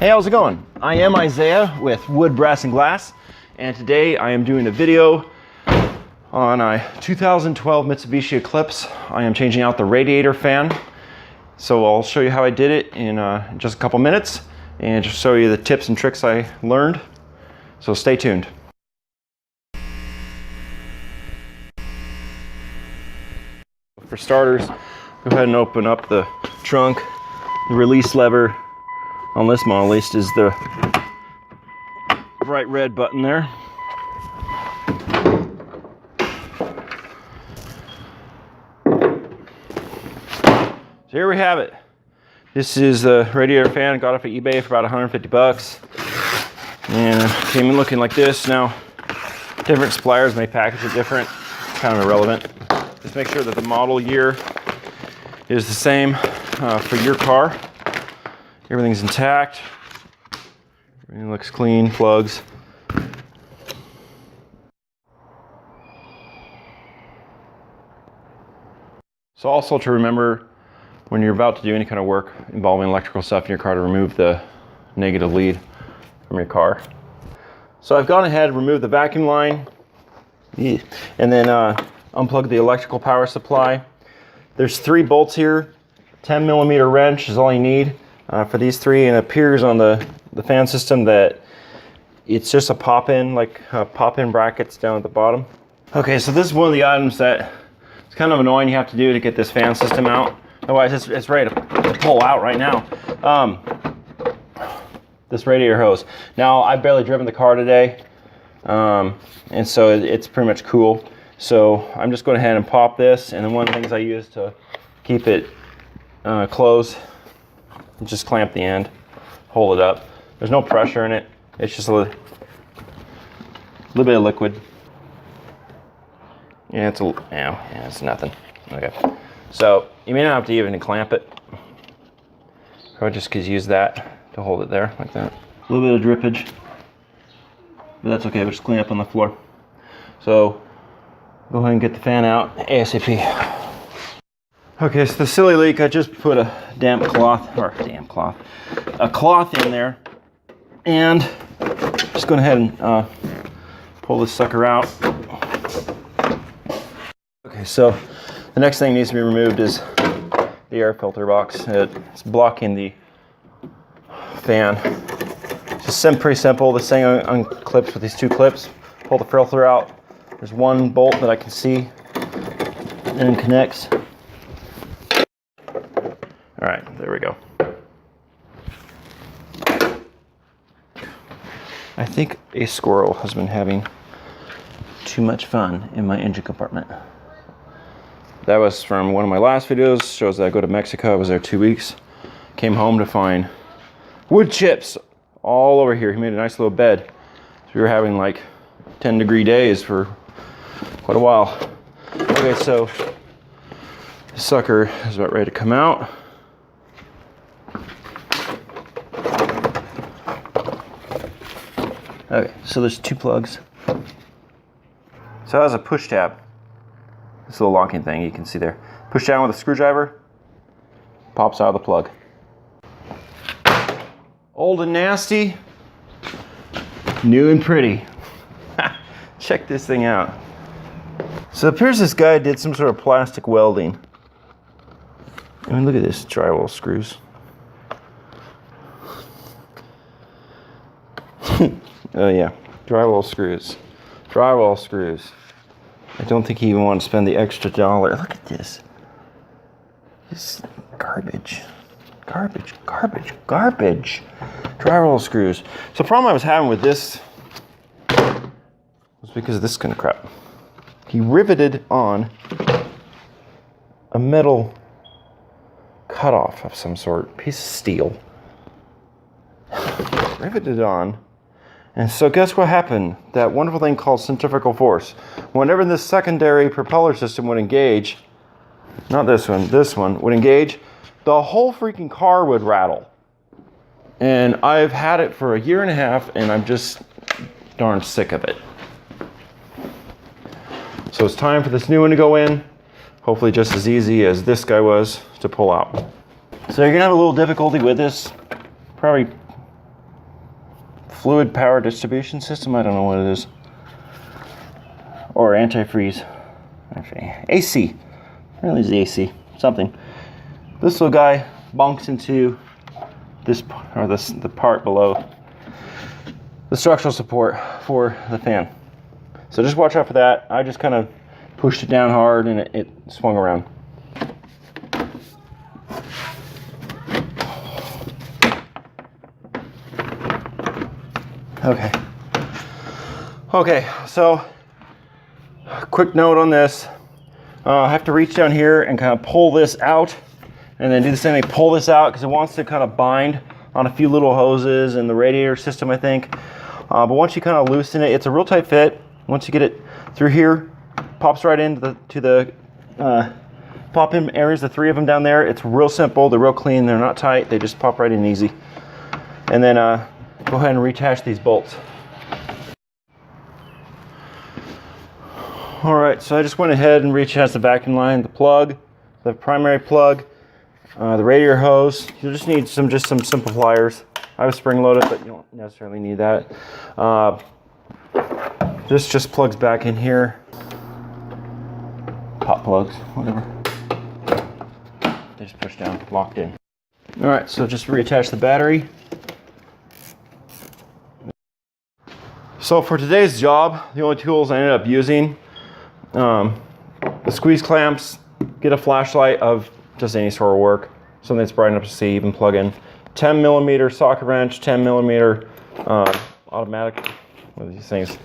Hey, how's it going? I am Isaiah with Wood, Brass, and Glass, and today I am doing a video on a 2012 Mitsubishi Eclipse. I am changing out the radiator fan, so I'll show you how I did it in just a couple minutes and just show you the tips and tricks I learned, so stay tuned. For starters, go ahead and open up the trunk. The release lever on this model at least is the bright red button there. So here we have it. This is the radiator fan. Got off of eBay for about 150 bucks. And came in looking like this. Now, different suppliers may package it different. It's kind of irrelevant. Just make sure that the model year is the same for your car. Everything's intact. Everything looks clean, plugs. So also to remember when you're about to do any kind of work involving electrical stuff in your car to remove the negative lead from your car. So I've gone ahead and removed the vacuum line and then unplug the electrical power supply. There's 3 bolts here. 10mm wrench is all you need for these 3, and it appears on the fan system that it's just a pop-in, like pop-in brackets down at the bottom. Okay, so this is one of the items that it's kind of annoying you have to do to get this fan system out. Otherwise, it's ready to pull out right now. This radiator hose. Now, I've barely driven the car today, and so it's pretty much cool. So I'm just going ahead and pop this, and then one of the things I use to keep it closed, just clamp the end, hold it up. There's no pressure in it. It's just a little bit of liquid. Yeah, it's nothing. Okay, so you may not have to even clamp it. I just use that to hold it there like that. A little bit of drippage, but that's okay. We'll just clean up on the floor. So go ahead and get the fan out ASAP. Okay, so the silly leak, I just put a cloth in there, and just go ahead and pull this sucker out. Okay, so the next thing that needs to be removed is the air filter box. It's blocking the fan. It's just pretty simple. This thing unclips with these 2 clips. Pull the filter out. There's 1 bolt that I can see and connects. All right, there we go. I think a squirrel has been having too much fun in my engine compartment. That was from one of my last videos. Shows that I go to Mexico. I was there 2 weeks. Came home to find wood chips all over here. He made a nice little bed. So we were having like 10-degree days for quite a while. Okay, so this sucker is about ready to come out. Okay, so there's 2 plugs. So it has a push tab. This little locking thing you can see there. Push down with a screwdriver, pops out of the plug. Old and nasty, new and pretty. Check this thing out. So it appears this guy did some sort of plastic welding. I mean, look at this drywall screws. Oh yeah, drywall screws. Drywall screws. I don't think he even wanted to spend the extra $1. Look at this. This is garbage. Garbage, garbage, garbage. Drywall screws. So the problem I was having with this was because of this kind of crap. He riveted on a metal cutoff of some sort, piece of steel. Riveted on. And so guess what happened? That wonderful thing called centrifugal force. Whenever this secondary propeller system would engage, not this one would engage, the whole freaking car would rattle. And I've had it for 1.5 years, and I'm just darn sick of it. So it's time for this new one to go in. Hopefully just as easy as this guy was to pull out. So you're gonna have a little difficulty with this. Probably fluid power distribution system. I don't know what it is. Or antifreeze. Actually, AC. Really is the AC. Something. This little guy bonks into this, or the part below the structural support for the fan. So just watch out for that. I just kind of pushed it down hard and it swung around. Okay, so quick note on this. I have to reach down here and kind of pull this out, and then do the same thing, pull this out, because it wants to kind of bind on a few little hoses in the radiator system, I think. But once you kind of loosen it, it's a real tight fit. Once you get it through here, pops right into the pop-in areas, the 3 of them down there. It's real simple, they're real clean, they're not tight, they just pop right in easy. And then go ahead and reattach these bolts. All right, so I just went ahead and reattached the vacuum line, the plug, the primary plug, the radiator hose. You just need some simple pliers. I have spring loaded, but you don't necessarily need that. This just plugs back in here. Pop plugs, whatever. They just push down, locked in. All right, so just reattach the battery. So for today's job, the only tools I ended up using, the squeeze clamps, get a flashlight of just any sort of work, something that's bright enough to see, even plug in. 10mm socket wrench, 10mm automatic, what are these things?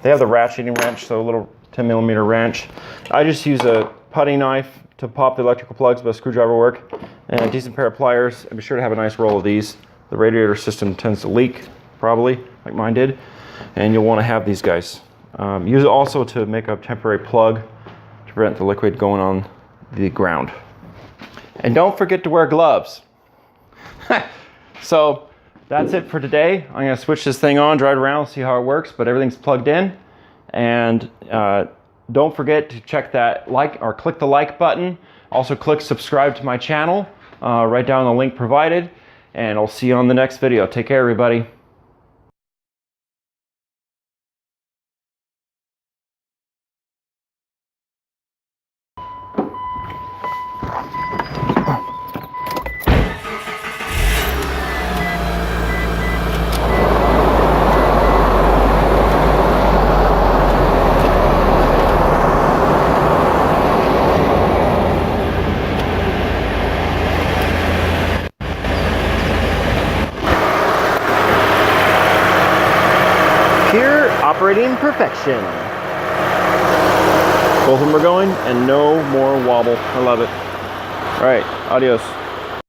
They have the ratcheting wrench, so a little 10mm wrench. I just use a putty knife to pop the electrical plugs, but screwdriver work, and a decent pair of pliers. And be sure to have a nice roll of these. The radiator system tends to leak, probably, like mine did, and you'll want to have these guys. Use it also to make a temporary plug to prevent the liquid going on the ground. And don't forget to wear gloves. So that's it for today. I'm going to switch this thing on, drive it around, see how it works, but everything's plugged in. And don't forget to check that like or click the like button. Also click subscribe to my channel right down the link provided. And I'll see you on the next video. Take care, everybody. Pure operating perfection. Both of them are going and no more wobble. I love it. All right, adios.